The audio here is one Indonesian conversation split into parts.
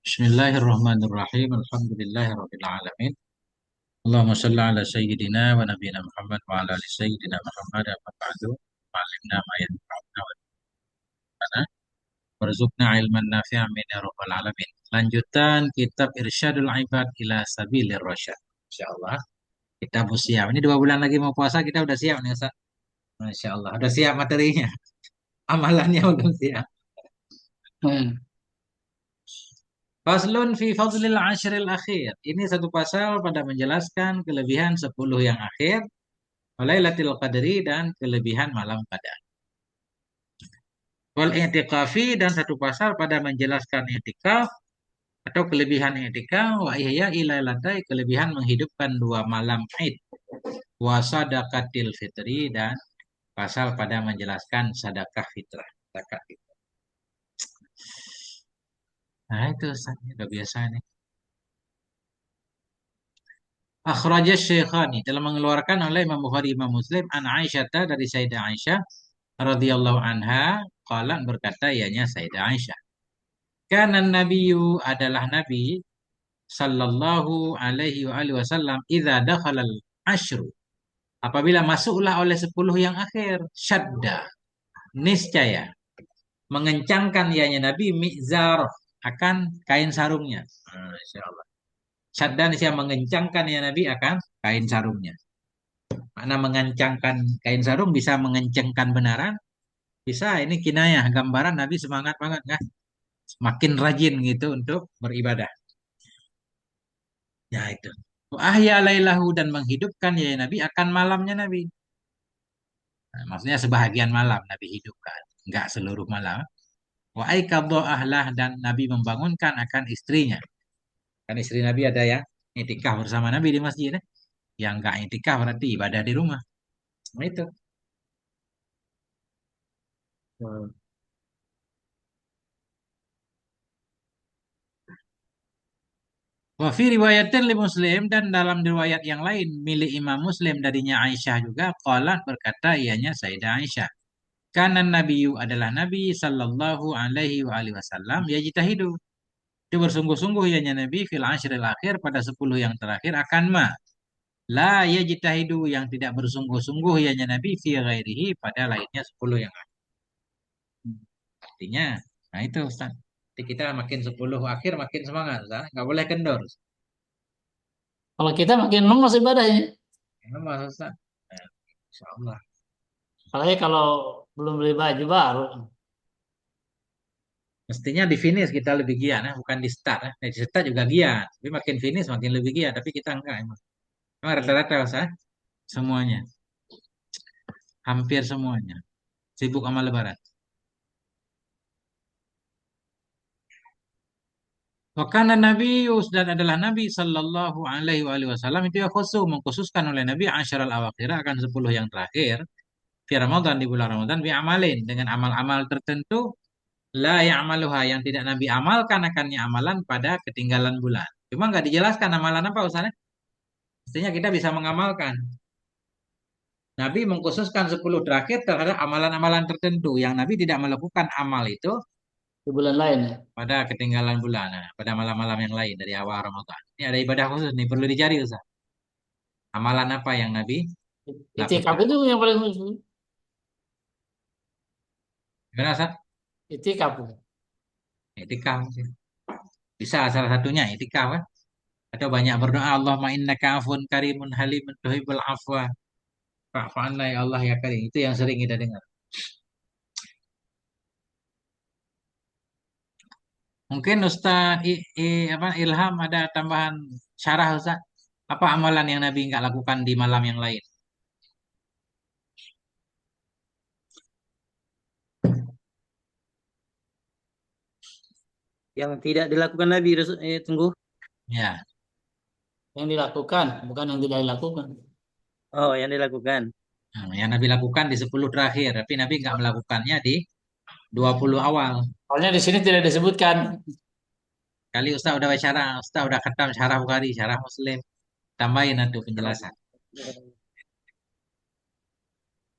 Bismillahirrahmanirrahim. Alhamdulillahirabbil alamin. Allahumma shalli ala sayyidina wa nabiyyina Muhammad wa ala ali sayyidina Muhammad amma ba'du. Ma'allimna ma yanfa'una wa tanfa'una warzuqna ilman nafi'an min ya rabbal alamin. Lanjutan kitab Irsyadul Ibad ila Sabilir Rasyad. Insyaallah kita mau siap. Ini 2 bulan lagi mau puasa, kita udah siap nih Ustaz. Masyaallah, udah siap materinya. Amalannya udah siap. Hmm. Faslun fi fadlil ashril akhir. Ini satu pasal pada menjelaskan kelebihan 10 yang akhir, Lailatul Qadri dan kelebihan malam qadar. Wal i'tikafi dan satu pasal pada menjelaskan i'tikaf atau kelebihan i'tikaf wa ihya ilailatai kelebihan menghidupkan 2 malam Id. Wa sadaqatil fitri dan pasal pada menjelaskan sedekah fitrah. Zakat fitrah. Nah itu Ustaz, udah biasa nih. Akhraja Syekhani telah mengeluarkan oleh Imam Bukhari Imam Muslim an Aisyah dari Sayyidah Aisyah radhiyallahu anha qalat berkata ianya Sayyidah Aisyah. Karena Nabiyu adalah Nabi sallallahu alaihi wa alihi wasallam idza dakhalal asyru apabila masuklah oleh 10 yang akhir syadda niscaya mengencangkan ianya Nabi mizar akan kain sarungnya. Insyaallah. Syadda niscaya mengencangkan ya Nabi akan kain sarungnya. Makna mengencangkan kain sarung bisa mengencangkan benaran, bisa ini kinayah gambaran Nabi semangat banget kan, makin rajin gitu untuk beribadah. Ya itu. Ahya lailahu dan menghidupkan ya Nabi akan malamnya Nabi. Nah, maksudnya sebahagian malam Nabi hidupkan, enggak seluruh malam. Wa aikadha ahlah dan Nabi membangunkan akan istrinya. Kan istri Nabi ada yang itikaf bersama Nabi di masjid. Yang enggak itikaf berarti ibadah di rumah. Nah, itu. Hmm. Wa fi riwayatin li Muslim dan dalam riwayat yang lain milik Imam Muslim darinya Aisyah juga qalat berkata ianya Sayyidah Aisyah. Karena Nabiyu adalah Nabi sallallahu alaihi wa alihi wasallam yajtahidu. Itu bersungguh-sungguh ianya Nabi fil ashril akhir pada 10 yang terakhir akan ma. La yajtahidu yang tidak bersungguh-sungguh ianya Nabi fi ghairihi pada lainnya 10 yang akhir. Artinya, nah itu Ustaz. Jadi kita makin 10 akhir makin semangat Ustaz. Nggak boleh kendor. Kalau kita makin lemas ibadahnya. Memang Ustaz. Nah, Insya Allah. Apalagi kalau belum beli baju baru. Mestinya di finish kita lebih giat ya, bukan di start ya. Di start juga giat, tapi makin finish makin lebih giat, tapi kita enggak emang. Emang rata-rata Ustaz, semuanya, hampir semuanya sibuk sama lebaran. Wakana Nabi dan adalah Nabi Sallallahu Alaihi Wasallam itu ya khusus mengkhususkan oleh Nabi Asyaral Awakhir akan 10 yang terakhir di Ramadan di bulan Ramadan bi amalin dengan amal-amal tertentu la ya'maluha yang tidak Nabi amalkan akannya amalan pada ketinggalan bulan. Cuma nggak dijelaskan amalan apa Ustaz. Mestinya kita bisa mengamalkan. Nabi mengkhususkan 10 terakhir terhadap amalan-amalan tertentu yang Nabi tidak melakukan amal itu Di bulan lain ya. pada ketinggalan bulan, nah, pada malam-malam yang lain dari awal Ramadan. Ini ada ibadah khusus nih, perlu dicari Ustaz. Amalan apa yang Nabi Itikaf lakukan? itu yang paling khusus. Gimana Ustaz? Itikaf. Itikaf. Bisa salah satunya itikaf kan? Atau banyak berdoa Allahumma innaka afun karimun halimun tuhibbul afwa fa'fu anna ya Allah ya karim. Itu yang sering kita dengar. Mungkin Ustaz apa, Ilham ada tambahan syarah Ustaz. Apa amalan yang Nabi nggak lakukan di malam yang lain? Yang tidak dilakukan Nabi tunggu. Ya, Yang dilakukan, bukan yang tidak dilakukan. Oh, yang dilakukan. yang Nabi lakukan di 10 terakhir, tapi Nabi nggak melakukannya di 20 awal. Soalnya di sini tidak disebutkan. Kali Ustaz udah baca syarah, Ustaz udah khatam syarah Bukhari, syarah Muslim. Tambahin nanti penjelasan.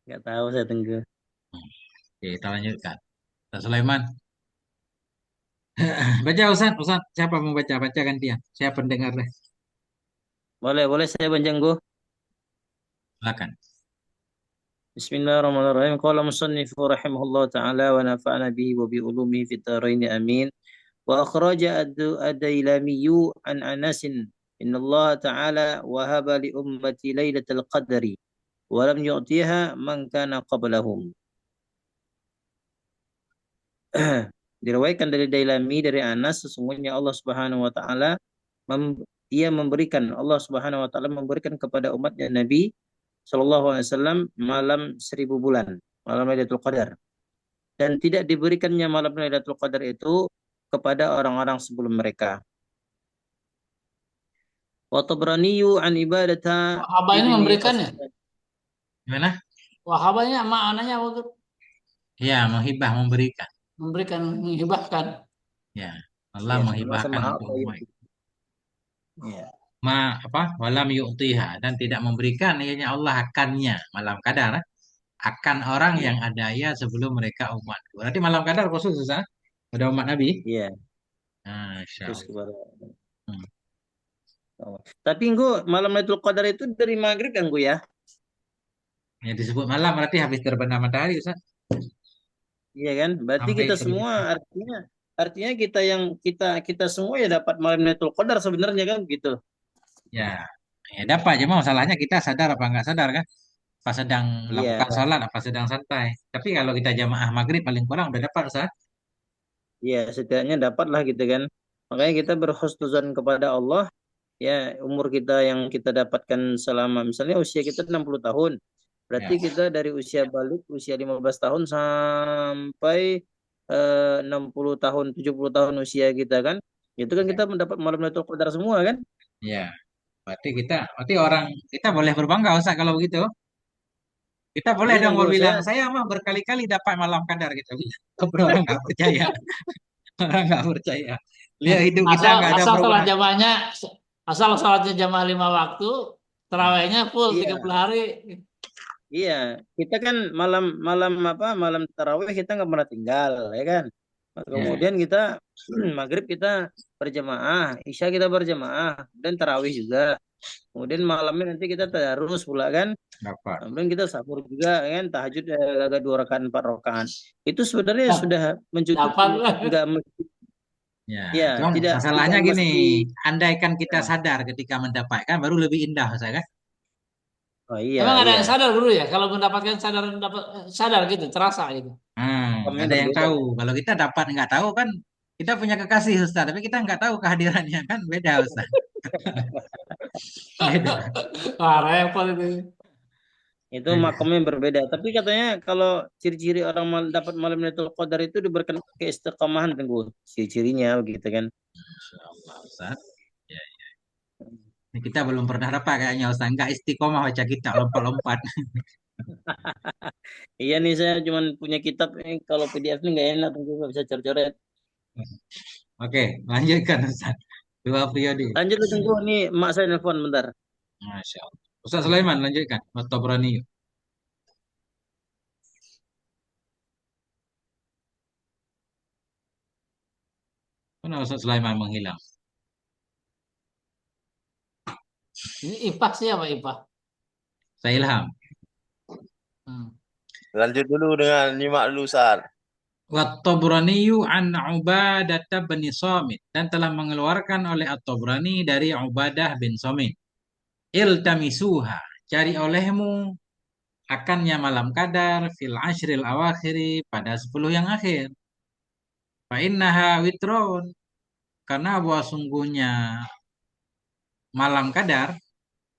Nggak tahu saya tunggu. Oke, kita lanjutkan. Ustaz Sulaiman. Baca Ustaz, Ustaz. Siapa mau baca? Baca gantian. Saya pendengar deh. Boleh, boleh saya banjanggu. Silakan. Bismillahirrahmanirrahim. Qala musannifu rahimahullah ta'ala wa nafa'ana bihi wa bi ulumihi fid dharain amin. Wa akhraja ad-Dailamiyu an Anasin inna Allah ta'ala wahaba li ummati lailatul qadri wa lam yu'tiha man kana qablahum. Diriwayatkan dari Dailami dari Anas sesungguhnya Allah Subhanahu wa taala ia memberikan Allah Subhanahu wa taala memberikan kepada umatnya Nabi Shallallahu alaihi wasallam malam 1000 bulan, malam Lailatul Qadar. Dan tidak diberikannya malam Lailatul Qadar itu kepada orang-orang sebelum mereka. Wa Tabraniyu an ibadata Wahaba ini ibni memberikannya. Gimana? Wahabanya maknanya untuk Ya, menghibah, memberikan. memberikan, menghibahkan. Ya, Allah Ya, sama-sama menghibahkan untuk apa umat. itu? Ya. Walam yu'tiha dan tidak memberikan ianya Allah akannya malam qadar akan orang Iya, yang ada ya sebelum mereka umat. Berarti malam qadar khusus Ustaz? Pada umat Nabi? iya, Masya terus Allah. kepada Hmm. Allah. Tapi engkau malam Lailatul Qadar itu dari maghrib kan ya? Ya disebut malam berarti habis terbenam matahari Ustaz. Iya kan? Berarti Sampai kita terbit. semua artinya artinya kita yang kita kita semua ya dapat malam Lailatul Qadar sebenarnya kan gitu. Ya, ya dapat cuma masalahnya kita sadar apa enggak sadar kan? Pas sedang Iya, melakukan sholat apa sedang santai. Tapi kalau kita jamaah maghrib paling kurang udah dapat Ustaz. iya setidaknya dapatlah gitu kan. Makanya kita berhusnuzan kepada Allah ya umur kita yang kita dapatkan selama misalnya usia kita 60 tahun. Berarti Ya, kita dari usia balik usia 15 tahun sampai 60 tahun 70 tahun usia kita kan. Itu kan ya, kita mendapat malam Lailatul Qadar semua kan? ya. Berarti orang kita boleh berbangga Ustaz kalau begitu. Kita boleh Iya dong Tengku, berbilang, saya mah berkali-kali dapat malam kadar gitu. Tapi orang nggak percaya, orang nggak percaya. Lihat hidup kita Asal nggak ada asal sholat perubahan. jamaahnya, asal sholatnya jamaah 5 waktu, Hmm. terawihnya full iya. 30 hari. Iya, kita kan malam malam apa malam tarawih kita nggak pernah tinggal, ya kan? Nah, Ya, kemudian kita maghrib kita berjamaah, isya kita berjamaah, dan tarawih juga. Kemudian malamnya nanti kita tadarus pula kan. dapat. Kemudian kita sahur juga kan, tahajud agak 2 rakaat 4 rakaat. Itu sebenarnya Dap- sudah mencukupi, Dapat lah. nggak mesti, Ya, ya cuma tidak masalahnya gini, mesti. andaikan kita Ya. sadar ketika mendapatkan baru lebih indah, saya kan? Oh iya Emang ada iya, yang sadar dulu ya, kalau mendapatkan sadar dapat sadar gitu, terasa gitu. makamnya Ada yang berbeda. tahu. Kalau kita dapat nggak tahu kan, kita punya kekasih Ustaz, tapi kita nggak tahu kehadirannya kan beda Ustaz. Beda. Wah, repot itu. Itu Beda. makamnya berbeda. Tapi katanya kalau ciri-ciri orang dapat malam Lailatul Qadar itu diberikan keistiqomahan tunggu ciri-cirinya begitu kan. Masya Allah Ustaz. Ya, ini kita belum pernah dapat kayaknya Ustaz. Nggak istiqomah baca kita lompat-lompat. Iya nih saya cuma punya kitab ini kalau PDF ini nggak enak tunggu nggak bisa coret-coret. Oke, lanjutkan Ustaz. Dua periode. Lanjut tunggu nih mak saya nelfon bentar. Masya Allah. Ustaz Sulaiman lanjutkan. Mas Tabrani. Mana Ustaz Sulaiman menghilang? Ini IPA siapa IPA? Saya Ilham. Hmm. Lanjut dulu dengan nyimak dulu Ustaz. Wat-Tabrani an Ubadah bin Samit dan telah mengeluarkan oleh At-Tabrani dari Ubadah bin Samit. Iltamisuha, cari olehmu akannya malam qadar fil ashril awakhiri pada 10 yang akhir. Fa innaha witron, karena bahwa sungguhnya malam qadar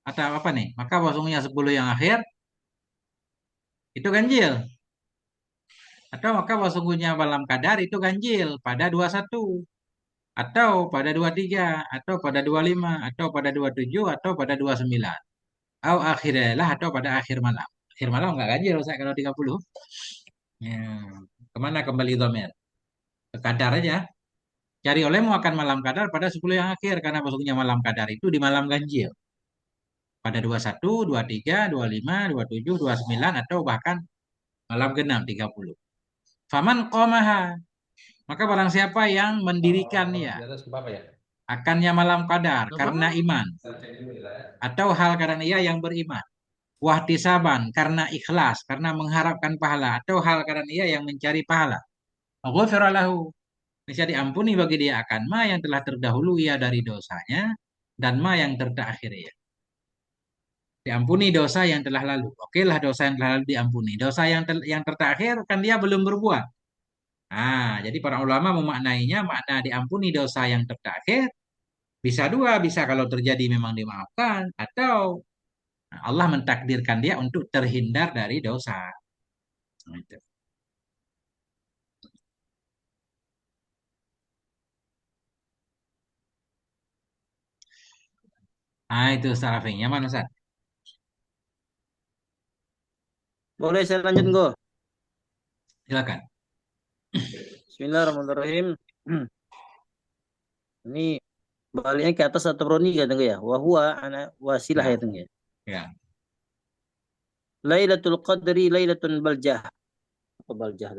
atau apa nih? Maka bahwa sungguhnya 10 yang akhir itu ganjil. Atau maka bahwa sungguhnya malam qadar itu ganjil pada 21 atau pada 23 atau pada 25 atau pada 27 atau pada 29. Atau akhirnya atau pada akhir malam. Akhir malam enggak ganjil Ustaz kalau 30. Ya. Kemana kembali domir? Ke kadar aja. Cari olehmu akan malam kadar pada 10 yang akhir. Karena masuknya malam kadar itu di malam ganjil. Pada 21, 23, 25, 27, 29 atau bahkan malam genap 30. Faman qomaha. Maka barang siapa yang mendirikannya akannya malam qadar Apa? karena iman atau hal karena ia yang beriman, wahtisaban karena ikhlas karena mengharapkan pahala atau hal karena ia yang mencari pahala, ghufira lahu, bisa diampuni bagi dia akan ma yang telah terdahulu ia dari dosanya dan ma yang terakhir ia. Diampuni dosa yang telah lalu. Oke lah, dosa yang telah lalu diampuni. Dosa yang terakhir kan dia belum berbuat. Nah, jadi para ulama memaknainya makna diampuni dosa yang terakhir bisa dua, bisa kalau terjadi memang dimaafkan atau Allah mentakdirkan dia untuk terhindar dari dosa. Nah, itu. Nah, itu Ustaz Rafi. Nyaman Ustaz? Boleh saya lanjut, Go? Silakan. Bismillahirrahmanirrahim. Ini baliknya ke atas atau broni ya, tunggu ya. Wahwa anak wasilah Ya, ya, tunggu ya. ya. Lailatul Qadri Lailatun Baljah. Apa Baljah?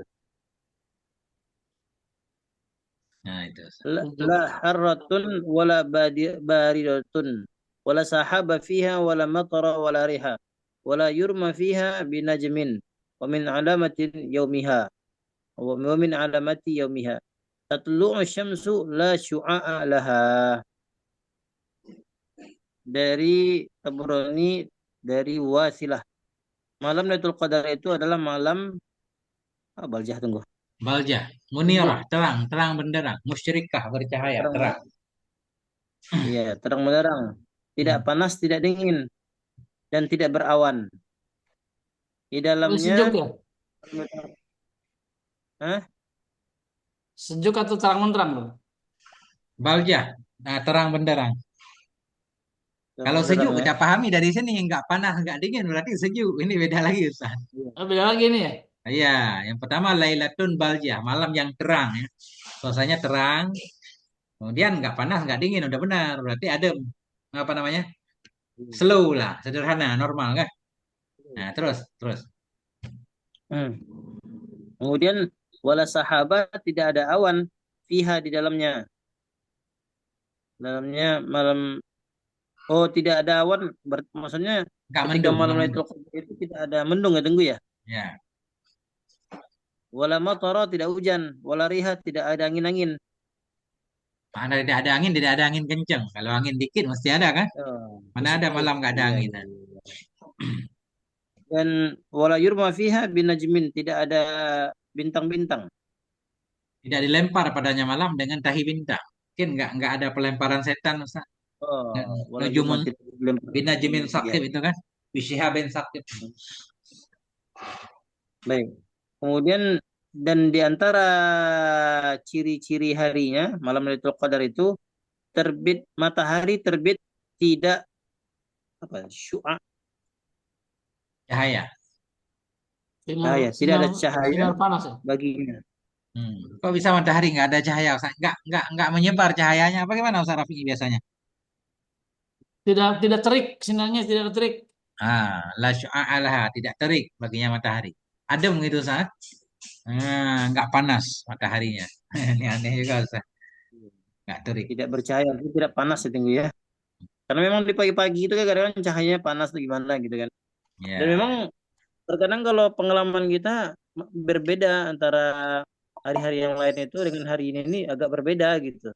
Nah, itu Ustaz. La harratun wala baridatun wala sahaba fiha wala matara wala riha wala yurma fiha binajmin wa min alamatin yaumiha wa min alamati yaumiha tatlu'u syamsu la syu'a'a laha. Dari Tabrani, dari Wasilah. Malam Lailatul Qadar itu adalah malam Baljah, tunggu. Baljah, munirah, terang, terang benderang, musyrikah, bercahaya, Terang, terang. iya, terang benderang. Tidak Hmm. panas, tidak dingin, dan tidak berawan. Di Ini sejuk dalamnya, ya? Hah? Sejuk atau terang menerang, Bang? Baljah, nah, terang benderang. Terang Kalau benderang sejuk ya. kita pahami dari sini nggak panas nggak dingin berarti sejuk. Ini beda lagi Ustaz. Iya. Oh, beda lagi ini ya? Iya, yang pertama Lailatun Baljah, malam yang terang ya. Suasananya terang, kemudian nggak panas nggak dingin udah benar berarti adem. Apa namanya? Slow lah, sederhana, normal kan? Nah, terus terus. Hmm. Kemudian wala sahabat, tidak ada awan fiha di dalamnya. Dalamnya malam, oh tidak ada awan, maksudnya Nggak ketika mendung, malam nggak mendung. Lailatul Qadar itu tidak ada mendung ya, tunggu ya. Ya, Wala matara, tidak hujan, wala riha, tidak ada angin-angin. mana tidak ada angin, tidak ada angin kenceng. Kalau angin dikit mesti ada kan? Oh, Mana ada sedikit. malam nggak ada Iya, angin? iya, iya. Dan wala yurma fiha binajmin, tidak ada bintang-bintang. Tidak dilempar padanya malam dengan tahi bintang. Mungkin nggak ada pelemparan setan Ustaz. Oh, wala yurma, Nujumun tidak dilempar. binajimin Iya. sakib itu kan? Bisyihabin sakib. Baik. Kemudian dan di antara ciri-ciri harinya malam Lailatul Qadar itu matahari terbit tidak syu'a, Cahaya. Sinar, cahaya, tidak sinar, ada cahaya sinar panas ya? baginya. Kok bisa matahari nggak ada cahaya Ustaz? Nggak menyebar cahayanya. Bagaimana Ustaz Rafi biasanya? Tidak terik, sinarnya tidak terik. La syu'a laha, tidak terik baginya matahari. Adem gitu Ustaz. Nggak panas mataharinya. Ini aneh juga Ustaz. Nggak terik. Tidak bercahaya, itu tidak panas itu ya. Karena memang di pagi-pagi itu kan kadang cahayanya panas atau gimana gitu kan. Dan Ya, memang terkadang kalau pengalaman kita berbeda antara hari-hari yang lain itu dengan hari ini agak berbeda gitu.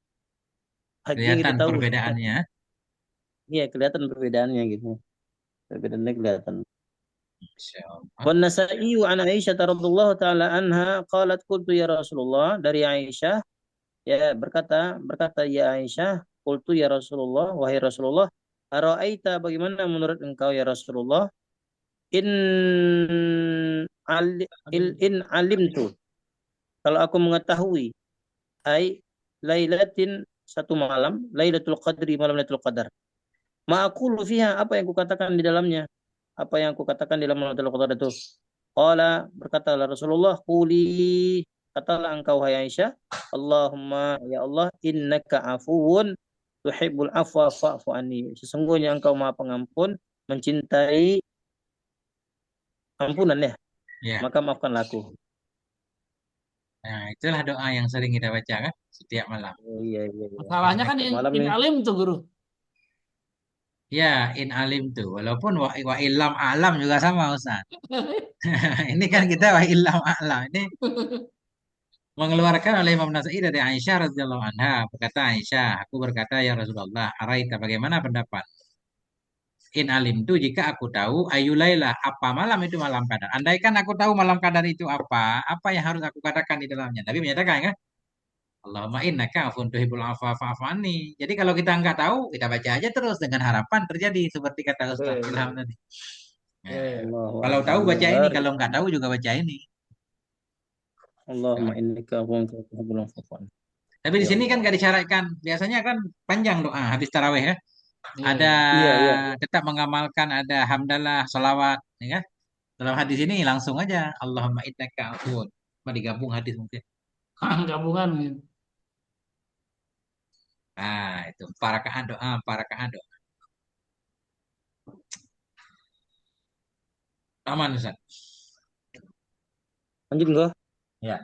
Pagi yang kita kelihatan tahu, perbedaannya. iya kelihatan perbedaannya gitu. Perbedaannya kelihatan. Masya Allah. Wan Nasa'i wa an Aisyah radhiyallahu taala anha qalat qultu ya Rasulullah, dari Aisyah ya berkata ya Aisyah, qultu ya Rasulullah, wahai Rasulullah, araaita, bagaimana menurut engkau ya Rasulullah, in in alimtu, kalau aku mengetahui, ai lailatin, satu malam, Lailatul Qadri, malam Lailatul Qadar, ma'aqulu fiha, apa yang kukatakan di dalamnya, apa yang kukatakan di dalam Lailatul Qadar itu. Qala, berkatalah Rasulullah, quli, katalah engkau hai Aisyah, Allahumma, ya Allah, innaka afuwun tuhibbul afwa fa'fu anni, sesungguhnya engkau Maha Pengampun, mencintai ampunan ya, Ya, maka maafkanlah aku. Nah, itulah doa yang sering kita baca kan setiap malam. Oh, iya iya iya. Masalahnya kan Setiap malam in nih. alim tuh guru. Ya, in alim tuh. Walaupun wa ilam alam juga sama Ustaz. Ini kan kita wa ilam alam. Ini mengeluarkan oleh Imam Nasai dari Aisyah radhiyallahu anha. Berkata Aisyah, aku berkata ya Rasulullah, araita bagaimana pendapat? In alim itu jika aku tahu ayulailah apa malam itu malam qadar. Andaikan aku tahu malam qadar itu apa yang harus aku katakan di dalamnya? Nabi menyatakan kan, Allahumma innaka afuwun tuhibbul afwa fa'fu anni. Jadi kalau kita nggak tahu, kita baca aja terus dengan harapan terjadi seperti kata Ustaz Iya, Ilham tadi. Nah, iya. Allahu kalau tahu baca ini, Akbar. kalau nggak tahu juga baca ini. Allahumma Ya. innaka afuwun tuhibbul afwa. Tapi di Ya sini kan Allah. nggak disyaratkan. Biasanya kan panjang doa habis tarawih ya. Iya, Ada iya. Iya iya. tetap mengamalkan ada hamdalah, salawat, ya kan? Dalam hadis ini langsung aja Allahumma innaka afuwun. Cuma digabung hadis mungkin. Gabungan gitu. Nah, itu empat rakaat doa, empat rakaat doa. Aman Ustaz. Lanjut enggak? Ya.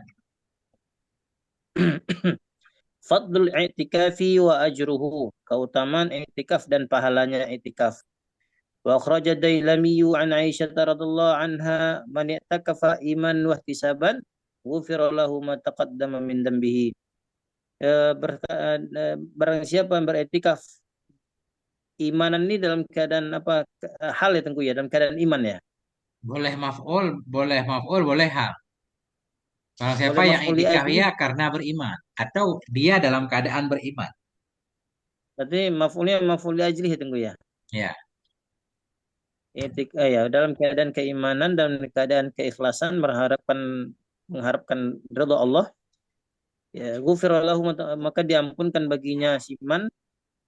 Fadlul i'tikafi wa ajruhu. Keutamaan i'tikaf dan pahalanya i'tikaf. Wa akhraja Dailami an Aisyah radhiyallahu anha man i'takafa iman wa ihtisaban ghufira lahu ma taqaddama min dambihi. Barang siapa yang beriktikaf imanan ini dalam keadaan apa hal ya tengku ya dalam keadaan iman ya. Boleh maf'ul, boleh hal. Kalau siapa Boleh yang maf'ul li itikaf ajli, ya karena beriman atau dia dalam keadaan beriman. berarti maf'ulnya maf'ul li ajli ya tengku ya. Ya. Ya dalam keadaan keimanan dan keadaan keikhlasan mengharapkan ridha Allah ya ghufira lahu maka diampunkan baginya siman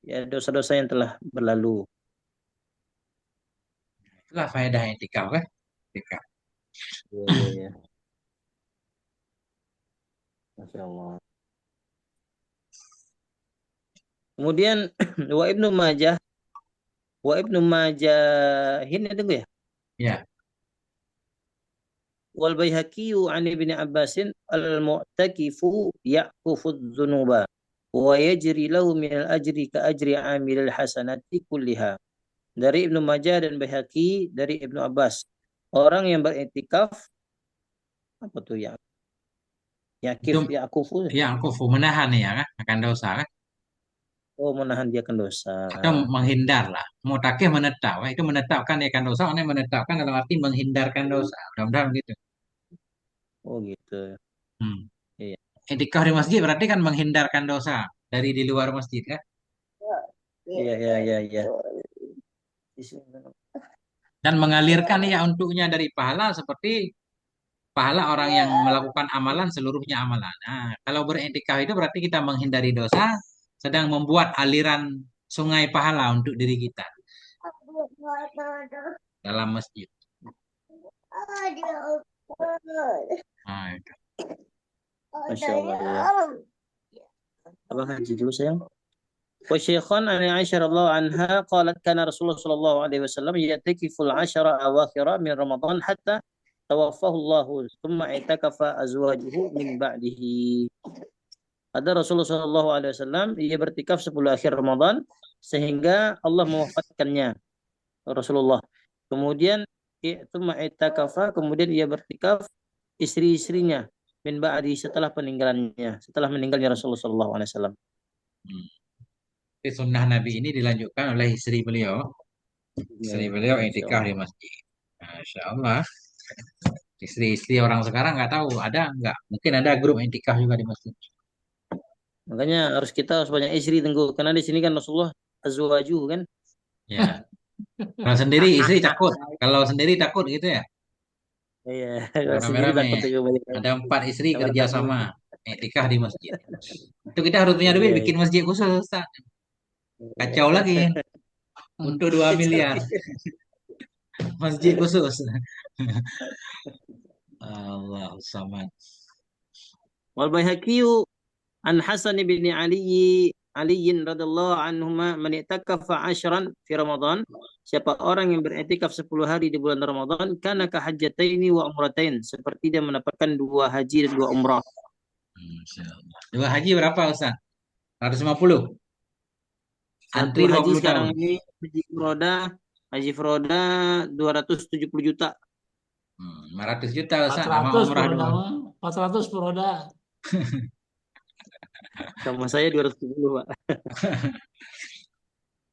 ya dosa-dosa yang telah berlalu. Itulah faedah itikaf kan? Itikaf. Iya iya iya. Masya Allah. Kemudian wa Ibnu Majah ini tunggu ya. Ya. Wal Baihaqi an Ibnu Abbasin al-mu'takifu ya'kufu dzunuba wa yajri lahu min al-ajri ka ajri amilil hasanati kulliha. Dari Ibnu Majah dan Baihaqi dari Ibnu Abbas. Orang yang beriktikaf apa tuh ya? Itu Yakufu. yang kufu menahan ya kan akan dosa kan? Oh, menahan dia akan dosa. Atau menghindar lah. Mutakih menetap. Itu menetapkan ya kan dosa. Ini menetapkan dalam arti menghindarkan dosa. Mudah-mudahan begitu. Oh, gitu. Hmm. Iya. Itikaf di masjid berarti kan menghindarkan dosa dari di luar masjid kan? Iya, iya, iya, iya. Dan mengalirkan ya untuknya dari pahala seperti pahala orang yang melakukan amalan seluruhnya amalan. Nah, kalau beriktikaf itu berarti kita menghindari dosa, sedang membuat aliran sungai pahala untuk diri kita dalam masjid. Nah, itu. Masya Allah ya. Abang haji dulu sayang. Wa syaikhan an Aisyah radhiyallahu anha qalat kana Rasulullah sallallahu alaihi wasallam ya'takifu al-ashara awakhira min Ramadan hatta tawaffahu Allah thumma i'takafa azwajuhu min ba'dihi. Ada Rasulullah sallallahu alaihi wasallam ia bertikaf 10 akhir Ramadan sehingga Allah mewafatkannya Rasulullah. Kemudian thumma i'takafa kemudian ia bertikaf istri-istrinya min ba'di setelah meninggalnya Rasulullah sallallahu alaihi wasallam. Hmm. Tapi sunnah Nabi ini dilanjutkan oleh istri beliau. Istri beliau iktikaf di masjid. Masya Allah. Istri-istri orang sekarang nggak tahu ada nggak? Mungkin ada grup iktikaf juga di masjid. Makanya kita harus banyak istri tunggu karena di sini kan Rasulullah azwaju kan. Ya. Kalau sendiri istri takut. Kalau sendiri takut gitu ya. Iya, kalau sendiri Rame-rame. takut juga banyak Ada 4 istri kamar kerja tamu. sama. Iktikaf di masjid. Itu kita harus punya duit Iya, bikin masjid khusus. Ustaz. Kacau lagi. Untuk 2 miliar. Masjid khusus. Allah samad. Wal Baihaqi an Hasan bin Ali radhiyallahu anhuma man i'takafa 'ashran fi Ramadan. Siapa orang yang beriktikaf 10 hari di bulan Ramadan kana ka hajjataini wa umratain seperti dia mendapatkan 2 haji dan 2 umrah. Masya Allah. Dua haji berapa Ustaz? 150. Satu Antri haji 20 sekarang tahun. ini haji Froda 270 juta. 500 juta empat Ustaz sama ratus per umrah roda dua. mah. 400 per roda. Sama saya 270, Pak.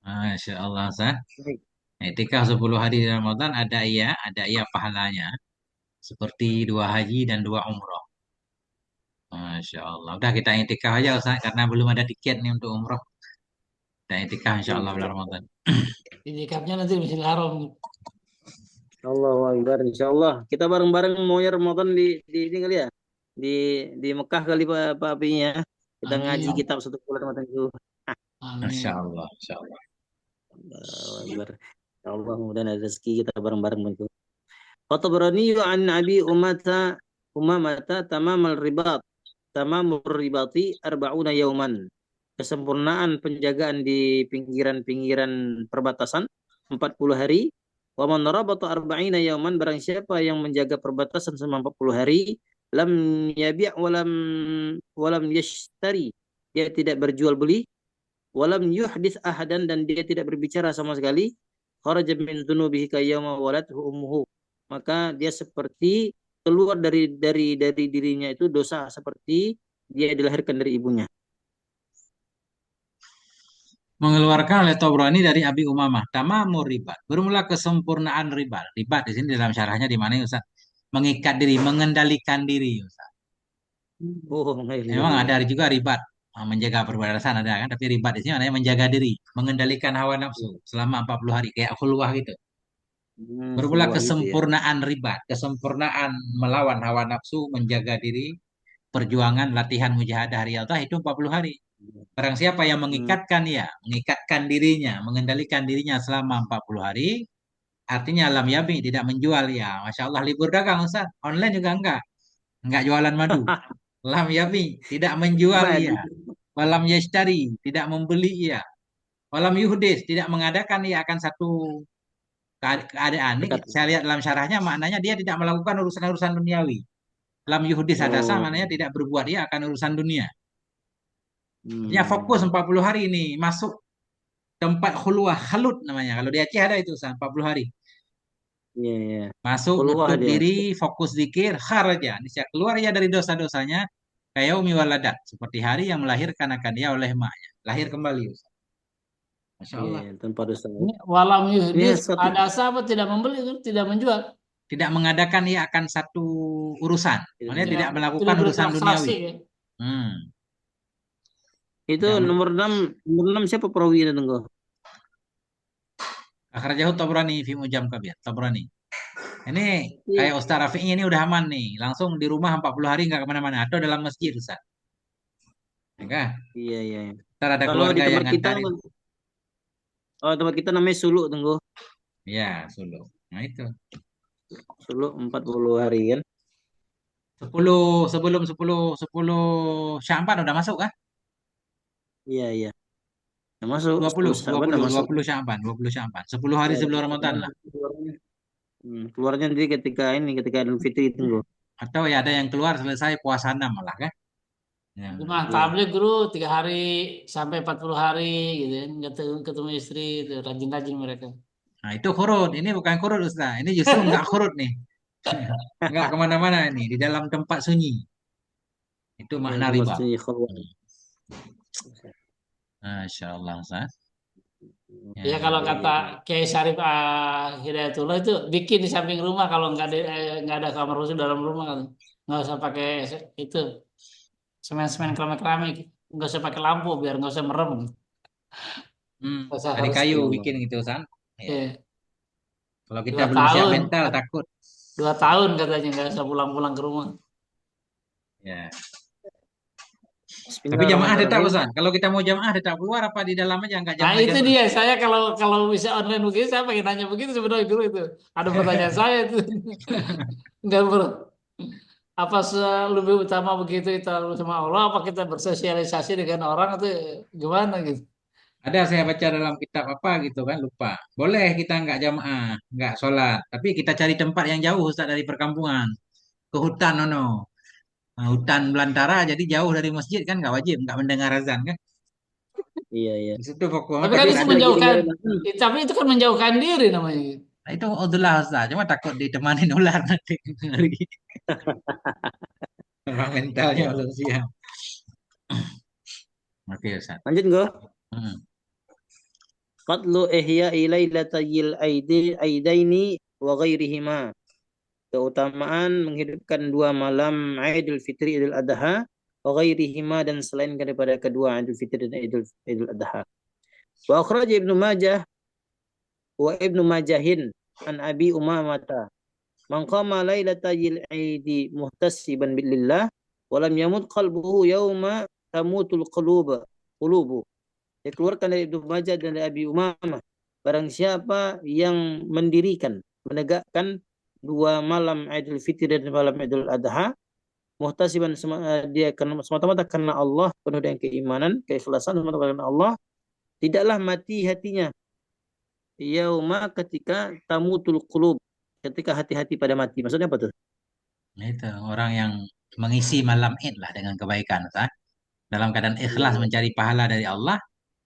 Masya Allah Ustaz. Baik. Etikah 10 hari di Ramadan ada iya pahalanya. Seperti dua haji dan dua umroh. Masya Allah. Udah kita etikah aja Ustaz karena belum ada tiket nih untuk umroh. Kita etikah Insya Allah bulan Ramadan. Itikafnya nanti di Masjidil Haram. Allahu Akbar, insya Allah. Kita bareng-bareng maunya Ramadan di ini kali ya. Di di Mekah kali Pak Apinya. Kita ngaji Amin. kitab 1 bulan Ramadan itu. Masya Amin. Allah. Masya Allah. Allahu Akbar. Ya Allah, mudah ada rezeki kita bareng-bareng itu. Fatabrani an Abi Umamata tamamal ribat. Tamamur ribati arba'una yauman. Kesempurnaan penjagaan di pinggiran-pinggiran perbatasan 40 hari. Wa man rabata arba'ina yauman, barang siapa yang menjaga perbatasan selama 40 hari, lam yabi' walam yashtari. Dia tidak berjual beli, walam yuhdits ahadan, dan dia tidak berbicara sama sekali. Kharaja min dzunubihi kayyama walathu ummuhu. Maka dia seperti keluar dari dirinya itu dosa seperti dia dilahirkan dari ibunya. Mengeluarkan oleh Tabrani dari Abi Umamah. Tamamur ribat. Bermula kesempurnaan ribat. Ribat di sini dalam syarahnya di mana ya, Ustaz? Mengikat diri, mengendalikan diri Ustaz. Oh, iya, Memang iya. ada juga ribat. Menjaga perbatasan ada kan. Tapi ribat di sini maknanya menjaga diri. Mengendalikan hawa nafsu selama 40 hari. Kayak khulwah gitu. Bermula Keluar gitu ya. kesempurnaan ribat. Kesempurnaan melawan hawa nafsu. Menjaga diri. Perjuangan latihan mujahadah riyadhah itu 40 hari. Barang siapa yang Hmm. mengikatkan dirinya, mengendalikan dirinya selama 40 hari, artinya alam yabi, tidak menjual ya. Masya Allah, libur dagang Ustaz. Online juga enggak jualan madu. Lam yabi, tidak menjual Madu. ya. Walam yashtari, tidak membeli ya. Walam yuhdis, tidak mengadakan ya akan satu keadaan ini. Dekat. Saya lihat dalam syarahnya maknanya dia tidak melakukan urusan-urusan duniawi. Lam yuhdis hadasa Oh. maknanya tidak berbuat ya akan urusan dunia. Artinya fokus Hmm. 40 hari ini masuk tempat khulwah khalut namanya. Kalau di Aceh ada itu 40 hari. Iya, iya. Masuk Keluar nutup dia. diri, fokus zikir, kharaja. Niscaya keluar ya dari dosa-dosanya. Kayak umi waladat. Seperti hari yang melahirkan akan dia oleh emaknya. Lahir kembali. Ustaz. Masya Iya, Allah. iya, tanpa dosa. Ini walam Ini yuhdis satu. ada sahabat tidak membeli, tidak menjual, Tidak mengadakan ia akan satu urusan. Maksudnya tidak tidak melakukan urusan bertransaksi duniawi. ya. Hmm. Itu Tidak ber- nomor 6 siapa perawi itu tunggu? Akhrajahu Tabrani fi Mujam Kabir. Tabrani. Ini Iya, kayak Ustaz Rafi'nya ini udah aman nih. Langsung di rumah 40 hari nggak kemana-mana. Atau dalam masjid Ustaz. Ya kan? iya, iya. Ntar ada Kalau di keluarga yang tempat kita, ngantarin. namanya Suluk tunggu. Ya, Solo. Nah itu. Suluk 40 hari kan? 10 sebelum 10 Sya'ban udah masuk kah? Iya, iya. Udah masuk 20 10 Saban 20 udah masuk. 20 Sya'ban, 20 Sya'ban. 10 hari Ya, sebelum Ramadan keluarnya, lah. keluarnya nanti ketika Idul Fitri tunggu. Atau ya ada yang keluar selesai puasa 6 malah kan? Ya. Cuma Iya. tabligh guru 3 hari sampai 40 hari gitu kan, ketemu istri itu rajin-rajin mereka. Nah itu khurud. Ini bukan khurud Ustaz. Ini justru nggak khurud nih. Nggak kemana-mana nih. Di dalam tempat sunyi. Itu Ya, makna itu riba. maksudnya khawat. Hmm. Masya Allah Ustaz. Ya, Ya kalau kata Kiai Syarif Hidayatullah itu bikin di samping rumah kalau nggak ada kamar khusus dalam rumah kan, nggak usah pakai itu semen-semen keramik-keramik, nggak usah pakai lampu biar nggak usah merem. Nggak usah dari harus kayu Ya Allah. bikin gitu Ustaz. Ya. ya, Kalau kita dua belum siap tahun mental takut. 2 tahun katanya nggak usah pulang-pulang ke rumah. Ya. Tapi jamaah tetap Bismillahirrahmanirrahim. Ustaz. Kalau kita mau jamaah tetap keluar apa di dalam aja nggak Nah itu jamaah-jamaah. dia, saya kalau kalau bisa online begini saya pengen nanya begitu sebenarnya dulu itu. Ada pertanyaan saya itu. Nggak apa lebih utama begitu kita sama Allah apa kita bersosialisasi dengan orang itu gimana gitu. Ada saya baca dalam kitab apa gitu kan lupa. Boleh kita nggak jamaah, nggak sholat, tapi kita cari tempat yang jauh Ustaz dari perkampungan ke hutan nono. Nah, hutan belantara jadi jauh dari masjid kan nggak wajib, nggak mendengar azan kan. Iya, iya. Di situ pokoknya Tapi kan Tapi itu takbiran. selagi menjauhkan, dengar azan, tapi itu kan menjauhkan diri namanya. Nah, itu Abdullah Ustaz, cuma takut ditemanin ular nanti. Orang mentalnya ya. belum siap. Oke Ustaz. Lanjut gue. Hmm. Qatlu ihya'i lailatayil aidaini wa ghairihima. Keutamaan menghidupkan dua malam Idul Fitri Idul Adha wa ghairihima, dan selain daripada kedua Idul Fitri dan Idul Adha. Wa akhraj Ibnu Majah wa Ibnu Majahin an Abi Umamah man qama lailatayil aidi muhtasiban billah wa lam yamut qalbuhu yawma tamutul qulubu. Dikeluarkan dari Ibnu Majah dan dari Abi Umamah, barang siapa yang mendirikan, menegakkan dua malam Idul Fitri dan malam Idul Adha, muhtasiban, dia semata-mata karena Allah, penuh dengan keimanan, keikhlasan semata-mata karena Allah, tidaklah mati hatinya yauma ketika tamutul qulub, ketika hati-hati pada mati. Maksudnya apa tuh? Nah, itu orang yang mengisi malam Id lah dengan kebaikan Ustaz. Dalam keadaan ikhlas Iya. mencari pahala dari Allah,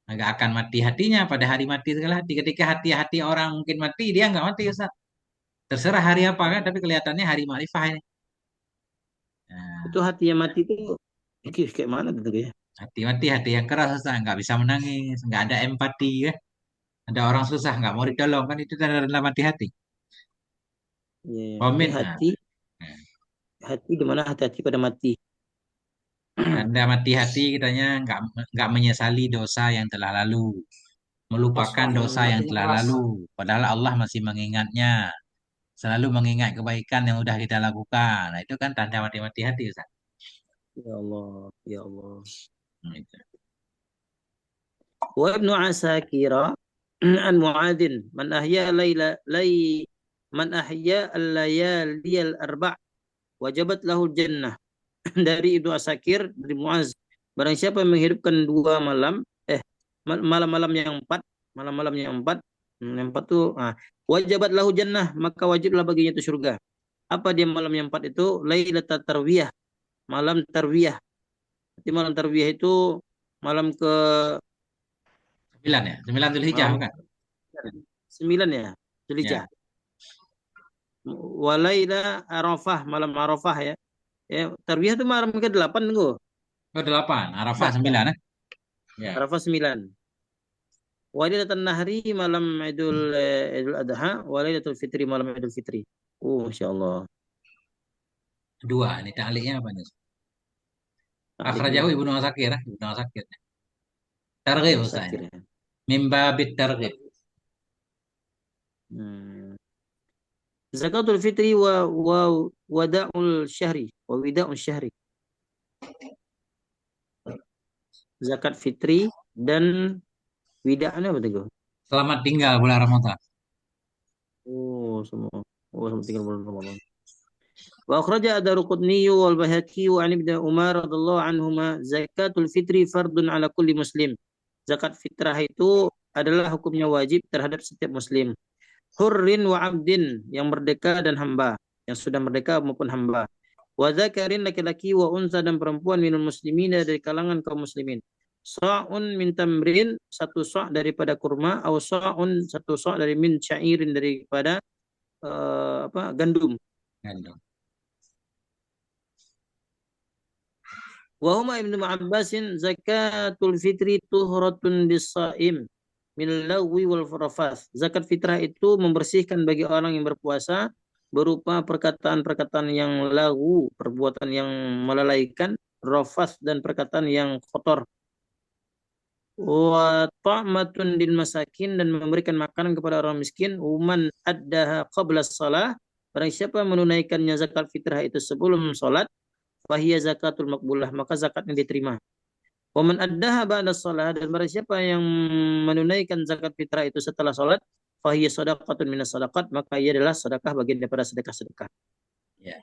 nggak akan mati hatinya pada hari mati segala hati. Ketika hati-hati orang mungkin mati, dia nggak mati Ustaz. Terserah hari apa kan, tapi kelihatannya hari makrifah ini. Itu Nah, hati yang mati itu kayak mana tuh ya? hati mati, hati yang keras Ustaz, nggak bisa menangis, nggak ada empati ya. Ada orang susah nggak mau ditolong kan itu tanda mati hati. Iya, iya. Jadi Komit. Nah, hati, nah. hati di mana hati-hati pada mati. Tanda mati hati kitanya nggak menyesali dosa yang telah lalu, melupakan Kosong, dosa yang hatinya telah keras. lalu. Padahal Allah masih mengingatnya, selalu mengingat kebaikan yang udah kita lakukan. Nah, itu kan tanda mati hati Ustaz. Ya Allah, ya Allah. Nah, itu. Wa Ibnu Asakira an Muadzin man ahya man ahya al-layali al-arba' wajabat lahu jannah. Dari Ibnu Asakir dari Muaz, barang siapa yang menghidupkan dua malam, malam-malam yang empat, malam-malam yang empat, yang empat tuh, wajabat lahu jannah, maka wajiblah baginya itu surga. Apa dia malam yang empat itu? Lailatul tarwiyah, malam tarwiyah. Jadi malam tarwiyah itu malam ke 9 ya, 9 Zulhijjah malam bukan? 9 ya, Ya, Dzulhijjah. Walaila Arafah, malam Arafah ya. Ya, tarwiyah itu malam ke-8 tunggu. oh 8, Arafah 9 ya. Ya, Arafah 9. Walilatul Nahri malam Idul Adha, Walilatul Fitri malam Idul Fitri. Masya Allah. dua. Ini ta'liqnya apa nih? Akhrajahu Takliknya. Ibnu Asakir, Ibnu Asakir. Targhib Ustaz Asakir ini. ya. Mim babit targhib. Hmm. Zakatul Fitri wa wada'ul syahri wa wida'ul syahri. Zakat Fitri dan wida'nya apa tuh? Selamat tinggal bulan Ramadan. Semua. Sama tinggal bulan Ramadan. Wa akhraja Ad-Darqutni wal Baihaqi wa an Ibnu Umar radhiyallahu anhuma zakatul fitri fardun ala kulli muslim. Zakat fitrah itu adalah hukumnya wajib terhadap setiap muslim. Hurrin wa abdin, yang merdeka dan hamba, yang sudah merdeka maupun hamba. Wa zakarin, laki-laki, wa unsa, dan perempuan, minul muslimin, dari kalangan kaum muslimin. Sa'un min tamrin, satu sa' daripada kurma, atau sa'un, satu sa' dari min syairin, daripada gandum. Gandum. Wa huma Ibnu Abbasin zakatul fitri tuhratun bis-shaim min lagwi wal rafath. Zakat fitrah itu membersihkan bagi orang yang berpuasa berupa perkataan-perkataan yang lagu, perbuatan yang melalaikan, rafath, dan perkataan yang kotor. Wa ta'matun lil masakin, dan memberikan makanan kepada orang miskin. Uman addaha qabla shalah, barang siapa menunaikannya zakat fitrah itu sebelum salat, fahiya zakatul makbulah, maka zakatnya diterima. Wa man addaha ba'da shalah, dan barang siapa yang menunaikan zakat fitrah itu setelah salat, fahiya shadaqatun minas sadaqat, maka ia adalah sedekah bagian daripada sedekah-sedekah. Ya.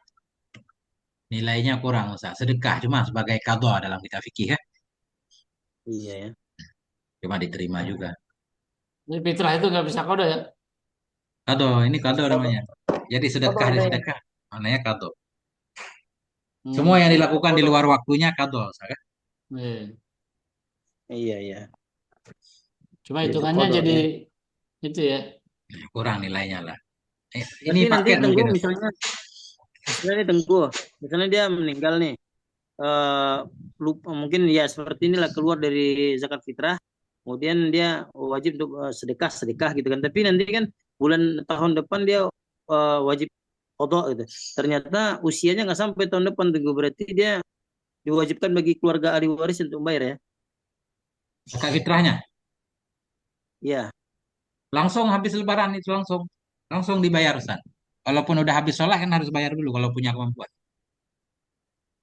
Nilainya kurang Ustaz. Sedekah cuma sebagai qadha dalam kitab fikih ya. Iya ya. Cuma diterima juga. Jadi fitrah itu nggak bisa kode ya. Qadha, ini qadha namanya. Jadi Apa sedekah di ada yang sedekah. Maknanya qadha. Semua yang Hmm. dilakukan di luar waktunya qadha, Ustaz, kan? Iya. Iya, iya. Cuma Itu hitungannya kodok jadi ya. itu ya. Kurang nilainya lah. Ini Berarti nanti paket Tenggu mungkin, Ustaz. misalnya nih Tenggu, misalnya dia meninggal nih, eh lupa mungkin ya seperti inilah keluar dari zakat fitrah, kemudian dia wajib untuk sedekah sedekah gitu kan. Tapi nanti kan bulan tahun depan dia wajib kodok gitu. Ternyata usianya nggak sampai tahun depan Tenggu, berarti dia diwajibkan bagi keluarga ahli waris untuk bayar ya. Zakat fitrahnya Iya. langsung habis lebaran itu langsung dibayar, Ustaz. Walaupun udah habis sholat kan harus bayar dulu kalau punya kemampuan.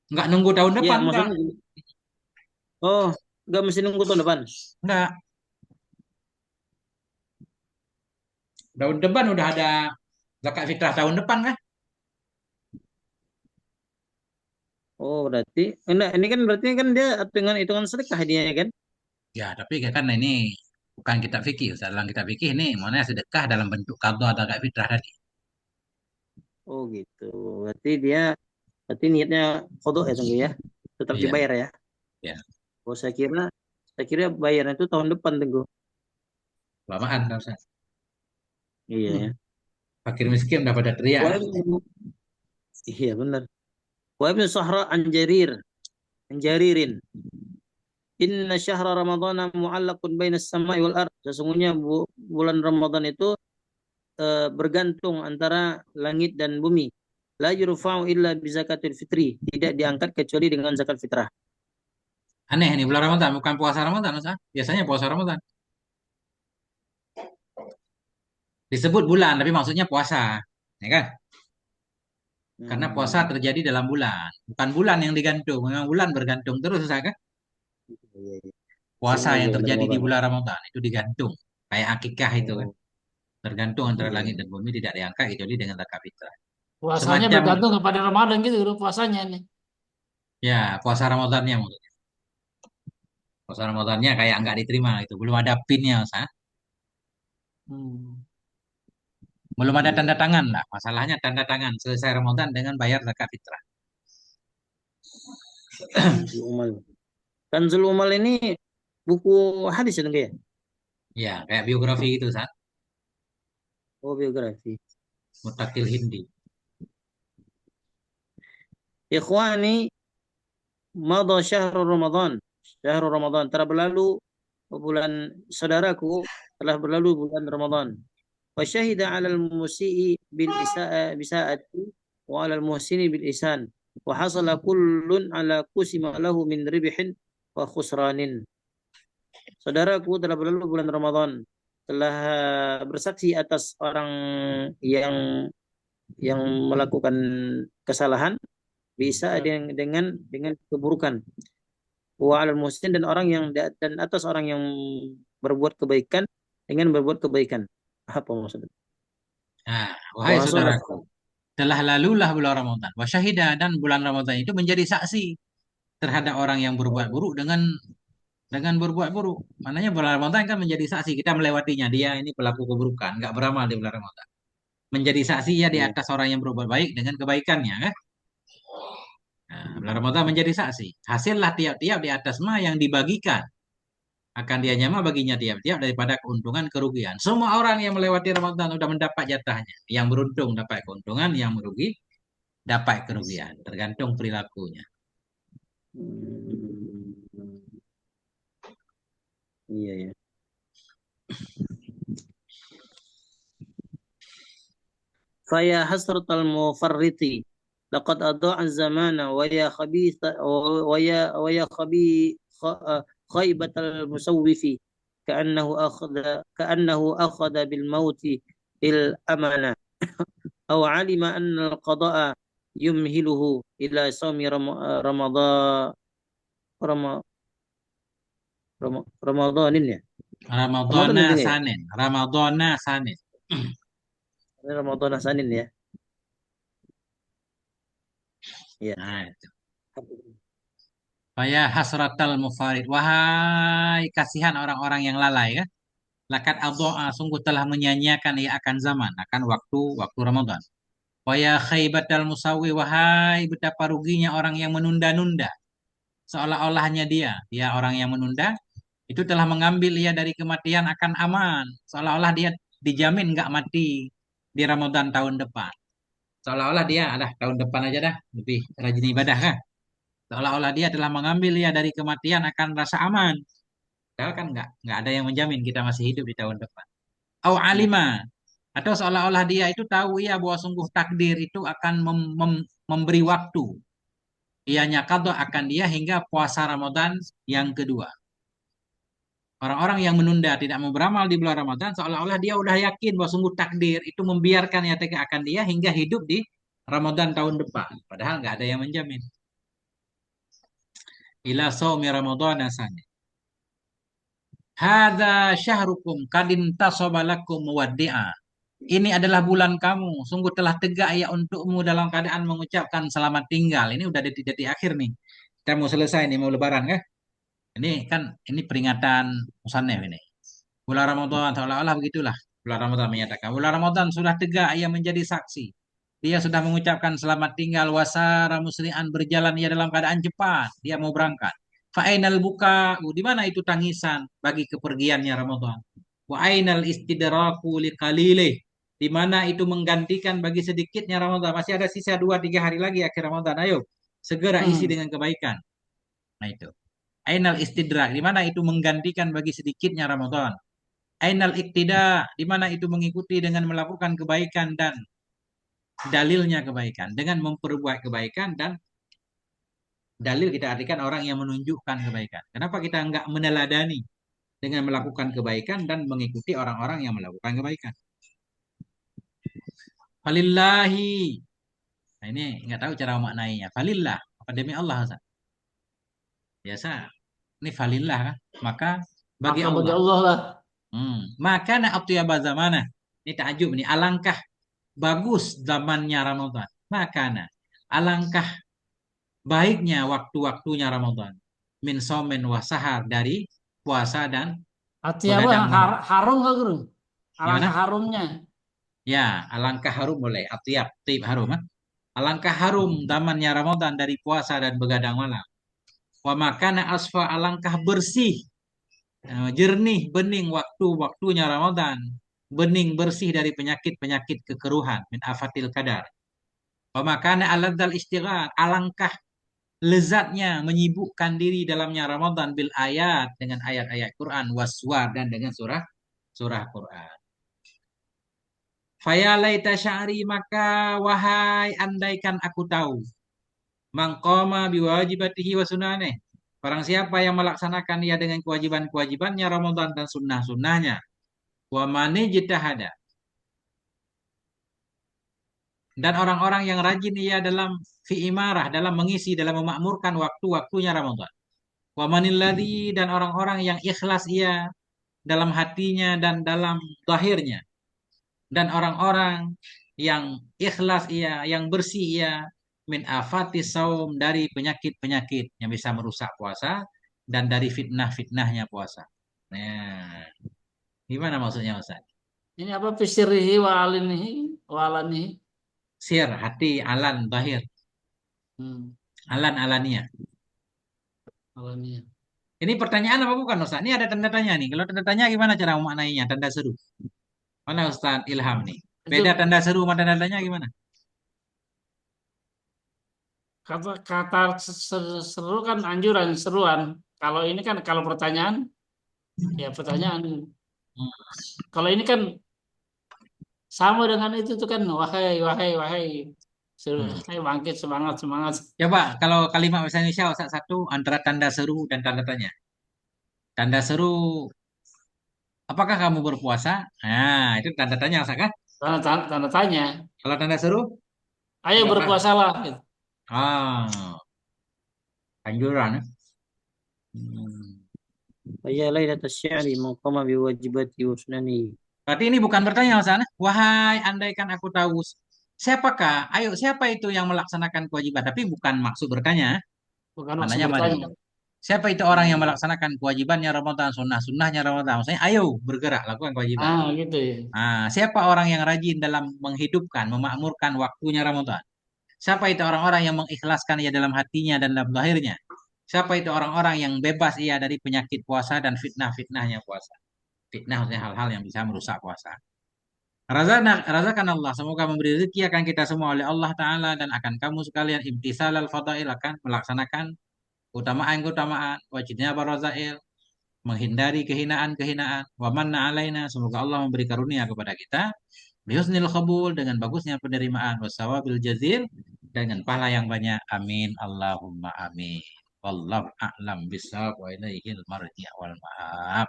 Nggak nunggu tahun Iya, depan, enggak. maksudnya gini. Oh, nggak mesti nunggu tahun depan. Enggak. Tahun depan udah ada zakat fitrah tahun depan kan? Oh, berarti enggak, ini kan berarti kan dia dengan hitungan sedekah dia kan? Ya, tapi kan ini bukan kitab fikih, Ustaz. Dalam kitab fikih ini mana sedekah dalam bentuk qadha atau zakat fitrah tadi. Oh, gitu. Berarti dia berarti niatnya kodok ya Tenggu ya. Tetap Iya, dibayar ya. ya. Oh, saya kira bayarnya itu tahun depan Tenggu. Kelamaan kan, Ustaz. Iya ya. Fakir miskin udah pada teriak. Wa ibnu- iya benar. Wa ibnu Sahra Anjaririn. Inna syahra Ramadhana mu'allaqun baina samai wal ard. Sesungguhnya bulan Ramadan itu bergantung antara langit dan bumi. La yurfa'u illa bi zakatil fitri. Tidak diangkat kecuali dengan zakat fitrah. Aneh nih bulan Ramadan, bukan puasa Ramadan, Ustaz. Biasanya puasa Ramadan. Disebut bulan, tapi maksudnya puasa. Ya kan? Karena puasa Hmm. terjadi dalam bulan. Bukan bulan yang digantung. Memang bulan bergantung terus, Ustaz, kan? Iya, iya. Puasa Iya, yang bulan terjadi di Ramadan. bulan Ramadan itu digantung. Kayak akikah itu kan. Oh, Tergantung antara iya, langit iya. dan bumi tidak diangkat kecuali dengan zakat fitrah. Puasanya Semacam bergantung kepada Ramadan gitu, Bro, puasanya nih. ya puasa Ramadannya maksudnya. Puasa Ramadannya kayak nggak diterima itu. Belum ada pinnya, Ustaz. Hmm. Belum ada Iya, tanda iya. tangan lah. Masalahnya tanda tangan selesai Ramadan dengan bayar zakat fitrah. Kanzul Umal. Kanzul Umal ini buku hadis ya, Tengku ya? Ya, kayak biografi gitu, Ustaz. Oh, biografi. Mutakil Hindi. Ikhwani, madha syahrul Ramadan. Syahrul Ramadan telah berlalu bulan saudaraku, telah berlalu bulan Ramadan. Wa syahida 'alal musii bil isa'a bisaati wa 'alal muhsini bil ihsan. Wa hasala kullun 'ala kusima lahu min ribhin wa khusranin. Saudaraku telah berlalu bulan Ramadan, telah bersaksi atas orang yang melakukan kesalahan bisa dengan keburukan. Wa 'alal muhsin, dan orang yang dan atas orang yang berbuat kebaikan dengan berbuat kebaikan. Apa maksudnya? Nah, wahai Wa hasalat. saudaraku, telah lalulah bulan Ramadan. Wasyahidah dan bulan Ramadan itu menjadi saksi terhadap orang yang berbuat buruk dengan berbuat buruk. Maknanya bulan Ramadan kan menjadi saksi kita melewatinya. Dia ini pelaku keburukan, nggak beramal di bulan Ramadan. Menjadi saksi ya di Iya. atas orang yang berbuat baik dengan kebaikannya kan. Nah, bulan Ramadan menjadi saksi. Hasillah tiap-tiap di atas mah yang dibagikan. Akan dia nyama baginya tiap-tiap daripada keuntungan kerugian. Semua orang yang melewati Ramadan sudah mendapat jatahnya. Yang beruntung dapat keuntungan, yang merugi dapat kerugian. Tergantung perilakunya. Hmm, iya ya. Faya hasratal mufarriti laqad adha'a zamana wa ya khabitha wa ya khaybatal musawwifi ka'annahu akhadha bil mauti il amana aw alima anna al qada'a yumhiluhu ila sawmi ramadhan ramadanin ya. Ramadan Ramadana intinya ya. Sanin. Ramadana Sanin. Ini Ramadan Hasanin ya. Iya. Nah, itu. Faya hasratal mufarid. Wahai kasihan orang-orang yang lalai kan. Lakat adho'a sungguh telah menyanyiakan ia akan zaman, akan waktu Ramadan. Wa ya khaibatal musawwi, wahai betapa ruginya orang yang menunda-nunda. Seolah-olahnya dia orang yang menunda, itu telah mengambil ia dari kematian akan aman. Seolah-olah dia dijamin nggak mati di Ramadan tahun depan. Seolah-olah dia, tahun depan aja dah, lebih rajin ibadah kan. Seolah-olah dia telah mengambil ia dari kematian akan rasa aman. Padahal kan nggak ada yang menjamin kita masih hidup di tahun depan. Au alima, atau seolah-olah dia itu tahu ia bahwa sungguh takdir itu akan memberi waktu. Ianya qadha akan dia hingga puasa Ramadan yang kedua. Orang-orang yang menunda tidak mau beramal di bulan Ramadan seolah-olah dia udah yakin bahwa sungguh takdir itu membiarkan ya akan dia hingga hidup di Ramadan tahun depan. Padahal nggak ada yang menjamin. Ila saumi Ramadan asanya. Hadza syahrukum kadin tasobalakum muwaddi'a. Ini adalah bulan kamu. Sungguh telah tegak ya untukmu dalam keadaan mengucapkan selamat tinggal. Ini udah detik-detik akhir nih. Kita mau selesai nih, mau lebaran kan? Ini peringatan Musanef ini. Bulan Ramadan seolah-olah begitulah. Bulan Ramadan menyatakan bulan Ramadan sudah tegak ia menjadi saksi. Dia sudah mengucapkan selamat tinggal wasara musri'an berjalan ia dalam keadaan cepat. Dia mau berangkat. Fa'ainal buka, di mana itu tangisan bagi kepergiannya Ramadan? Wa ainal istidraku liqalilih. Di mana itu menggantikan bagi sedikitnya Ramadan. Masih ada sisa 2-3 hari lagi akhir Ramadan. Ayo, segera isi Hmm. dengan kebaikan. Nah itu. Ainal istidrak, di mana itu menggantikan bagi sedikitnya Ramadan. Ainal iktida, di mana itu mengikuti dengan melakukan kebaikan dan dalilnya kebaikan. Dengan memperbuat kebaikan dan dalil kita artikan orang yang menunjukkan kebaikan. Kenapa kita enggak meneladani dengan melakukan kebaikan dan mengikuti orang-orang yang melakukan kebaikan? Falillahi. Nah ini nggak tahu cara maknainya. Falillah. Apa demi Allah, Ustaz? Biasa. Ini falillah kan? Maka bagi Maka bagi Allah. Allah lah. Maka na atyaba zamana. Ini takjub nih. Alangkah bagus zamannya Ramadan. Maka alangkah baiknya waktu-waktunya Ramadan. Min somen wa sahar dari puasa dan Hati apa? begadang malam. Harum nggak guru? Alangkah Gimana? harumnya. Ya, alangkah harum boleh. Atiap, tip harum. Alangkah harum zamannya Ramadan dari puasa dan begadang malam. Wa makana asfa alangkah bersih, jernih, bening waktu-waktunya Ramadan. Bening bersih dari penyakit-penyakit kekeruhan. Min afatil kadar. Wa makana aladzal istighal. Alangkah lezatnya menyibukkan diri dalamnya Ramadan bil ayat dengan ayat-ayat Quran waswar dan dengan surah Quran. Faya laita sya'ri, maka wahai andaikan aku tahu mangkoma biwajibatihi wa sunaneh. Barang siapa yang melaksanakan ia dengan kewajiban-kewajibannya Ramadan dan sunnah-sunnahnya. Wa mani jitahada. Dan orang-orang yang rajin ia dalam fi imarah, dalam mengisi, dalam memakmurkan waktu-waktunya Ramadan. Wa manilladzi, dan orang-orang yang ikhlas ia dalam hatinya dan dalam zahirnya. Dan orang-orang yang ikhlas ia, yang bersih ia min afati saum, dari penyakit-penyakit yang bisa merusak puasa dan dari fitnah-fitnahnya puasa. Nah, gimana maksudnya Ustaz? Ini apa fisirihi wa alinihi wa alanihi. Sir, hati, alan, bahir, Hmm. alan, alania. Alanihi. Ini pertanyaan apa bukan Ustaz? Ini ada tanda tanya nih. Kalau tanda tanya gimana cara memaknainya? Tanda seru. Mana Ustaz Ilham nih? Beda Itu tanda seru sama tanda tanya gimana? kata seru kan anjuran, seruan. Kalau ini kan kalau pertanyaan ya pertanyaan. Hmm. Kalau ini kan sama dengan itu tuh kan wahai wahai wahai. Seru, Hmm. ayo bangkit semangat semangat. Coba kalau kalimat bahasa Indonesia Ustaz satu antara tanda seru dan tanda tanya. Tanda seru, apakah kamu berpuasa? Nah, itu tanda tanya Ustaz kan? Tanda tanya. Kalau tanda seru, Ayo apakah? berpuasalah gitu. Ah, anjuran. Hmm. Faya lailatas sya'ri man qama biwajibati wa sunani. Berarti ini bukan bertanya Ustaz. Wahai, andaikan aku tahu siapakah? Ayo, siapa itu yang melaksanakan kewajiban? Tapi bukan maksud bertanya. Bukan maksud Mananya mari. bertanya. Siapa itu orang yang melaksanakan kewajibannya Ramadan, sunnah-sunnahnya Ramadan? Maksudnya, ayo bergerak, lakukan kewajiban. Gitu ya. Siapa orang yang rajin dalam menghidupkan, memakmurkan waktunya Ramadan? Siapa itu orang-orang yang mengikhlaskan ia dalam hatinya dan dalam lahirnya? Siapa itu orang-orang yang bebas ia dari penyakit puasa dan fitnah-fitnahnya puasa? Fitnah maksudnya hal-hal yang bisa merusak puasa. Razakan Allah, semoga memberi rezeki akan kita semua oleh Allah Ta'ala dan akan kamu sekalian imtisal al-fadail akan melaksanakan keutamaan-keutamaan, wajibnya barazail, menghindari kehinaan-kehinaan, wa manna alaina, semoga Allah memberi karunia kepada kita, bihusnil qabul, dengan bagusnya penerimaan, wasawabil jazil, dengan pahala yang banyak, amin, Allahumma amin. Wallahu a'lam bishawab wa ilaihil marji' wal ma'ab.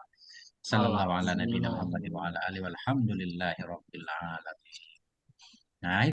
Sallallahu ala nabiyina Alhamdulillah. Muhammad wa ala alihi walhamdulillahi rabbil alamin. Nah,